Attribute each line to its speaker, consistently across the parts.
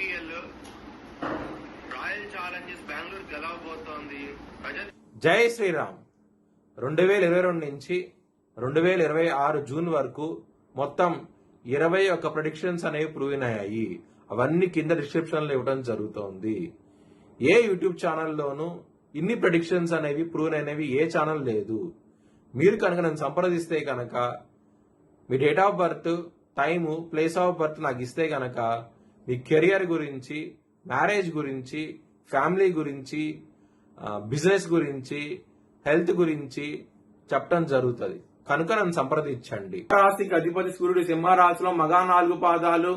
Speaker 1: IPL Royal Challengers Bengaluru గెలవబోతోంది.
Speaker 2: జై శ్రీరామ్. 2022 నుంచి 2026 జూన్ వరకు మొత్తం 21 ప్రెడిక్షన్స్ అనేవి ప్రూవ్ అయ్యాయి. అవన్నీ కింద డిస్క్రిప్షన్ లో ఇవ్వడం జరుగుతోంది. ఏ యూట్యూబ్ ఛానల్లోనూ ఇన్ని ప్రెడిక్షన్స్ అనేవి ప్రూవ్ అనేవి ఏ ఛానల్ లేదు. మీరు కనుక నన్ను సంప్రదిస్తే కనుక మీ date of birth, time, place of birth నాకు ఇస్తే కనుక మీ కెరియర్ గురించి, మ్యారేజ్ గురించి, ఫ్యామిలీ గురించి, బిజినెస్ గురించి, హెల్త్ గురించి చెప్పడం జరుగుతుంది. కనుక నన్ను సంప్రదించండి. రాశికి అధిపతి సూర్యుడు సింహరాశిలో మగ 4 పాదాలు,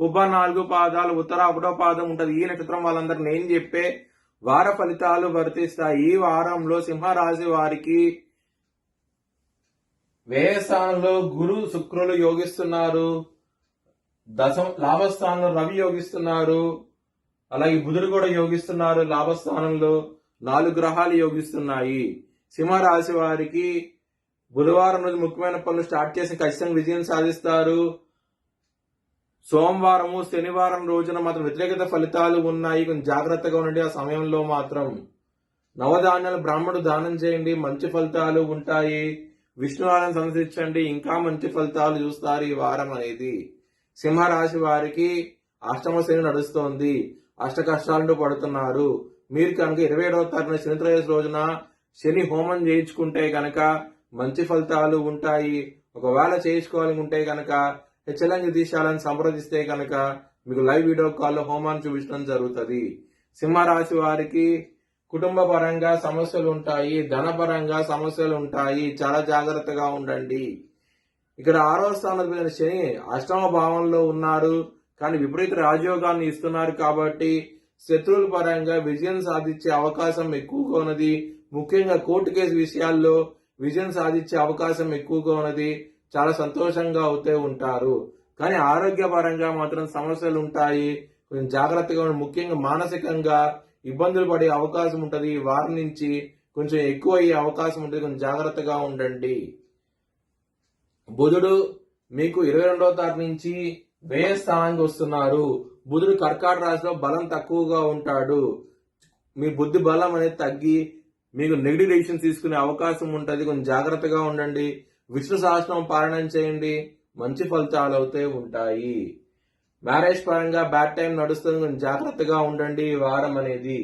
Speaker 2: ఉభ 4 పాదాలు, ఉత్తర 1వ పాదం ఉంటది. ఈ నక్షత్రం వాళ్ళందరూ నేను చెప్పే వార ఫలితాలు వర్తిస్తాయి. ఈ వారంలో సింహరాశి వారికి వ్యయస్థానంలో గురు శుక్రులు యోగిస్తున్నారు. లాభస్థానంలో రవి యోగిస్తున్నారు. అలాగే బుధుడు కూడా యోగిస్తున్నారు. లాభస్థానంలో 4 గ్రహాలు యోగిస్తున్నాయి. సింహరాశి వారికి బుధవారం రోజు ముఖ్యమైన పనులు స్టార్ట్ చేసి ఖచ్చితంగా విజయం సాధిస్తారు. సోమవారము, శనివారం రోజున మాత్రం వ్యతిరేకత ఫలితాలు ఉన్నాయి. కొంచెం జాగ్రత్తగా ఉండండి. ఆ సమయంలో మాత్రం నవధాన్యాలు బ్రాహ్మణుడు దానం చేయండి, మంచి ఫలితాలు ఉంటాయి. విష్ణువారం సందర్శించండి, ఇంకా మంచి ఫలితాలు చూస్తారు. ఈ వారం అనేది సింహరాశి వారికి అష్టమ శని నడుస్తోంది. అష్ట కష్టాలను పడుతున్నారు. మీరు కనుక 27వ తారీఖున శని త్రయోదశి రోజున శని హోమం చేయించుకుంటే కనుక మంచి ఫలితాలు ఉంటాయి. ఒకవేళ చేయించుకోవాలనుకుంటే కనుక హెచ్చలంగి దీశాలను సంప్రదిస్తే కనుక మీకు లైవ్ వీడియో కాల్లో హోమాన్ని చూపించడం జరుగుతుంది. సింహరాశి వారికి కుటుంబ పరంగా సమస్యలు ఉంటాయి, ధనపరంగా సమస్యలు ఉంటాయి. చాలా జాగ్రత్తగా ఉండండి. ఇక్కడ 6వ స్థానంలో శని అష్టమ భావంలో ఉన్నారు, కానీ విపరీత రాజయోగాన్ని ఇస్తున్నారు. కాబట్టి శత్రువుల పరంగా విజయం సాధించే అవకాశం ఎక్కువగా ఉన్నది. ముఖ్యంగా కోర్టు కేసు విషయాల్లో విజయం సాధించే అవకాశం ఎక్కువగా ఉన్నది. చాలా సంతోషంగా అవుతూ ఉంటారు. కానీ ఆరోగ్యపరంగా మాత్రం సమస్యలు ఉంటాయి. కొంచెం జాగ్రత్తగా ముఖ్యంగా మానసికంగా ఇబ్బందులు పడే అవకాశం ఉంటుంది. వారి నుంచి కొంచెం ఎక్కువ అయ్యే అవకాశం ఉంటుంది. కొంచెం జాగ్రత్తగా ఉండండి. బుధుడు మీకు 22వ తారీఖు నుంచి వ్యయ స్థానానికి వస్తున్నారు. బుధుడు కర్కాటక రాశిలో బలం తక్కువగా ఉంటాడు. మీ బుద్ధి బలం అనేది తగ్గి మీకు నెగిటివ్ డెసిషన్ తీసుకునే అవకాశం ఉంటుంది. కొంచెం జాగ్రత్తగా ఉండండి. విష్ణు సహస్రనామం పారాయణం చేయండి, మంచి ఫలితాలు అవుతూ ఉంటాయి. మ్యారేజ్ పరంగా బ్యాడ్ టైం నడుస్తుంది. కొంచెం జాగ్రత్తగా ఉండండి. ఈ వారం అనేది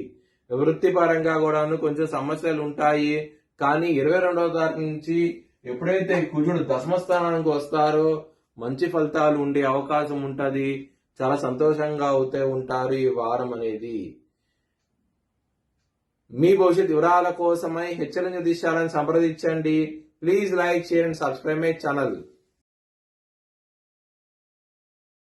Speaker 2: వృత్తి పరంగా కూడా కొంచెం సమస్యలు ఉంటాయి. కానీ 22వ తారీఖు నుంచి ఎప్పుడైతే కుజుడు దశమ స్థానానికి వస్తారో మంచి ఫలితాలు ఉండే అవకాశం ఉంటది. చాలా సంతోషంగా అవుతూ ఉంటారు. ఈ వారం అనేది మీ భవిష్యత్ వివరాల కోసమై హెచ్చరిక దిశాలను సంప్రదించండి. Please like, share and subscribe my channel.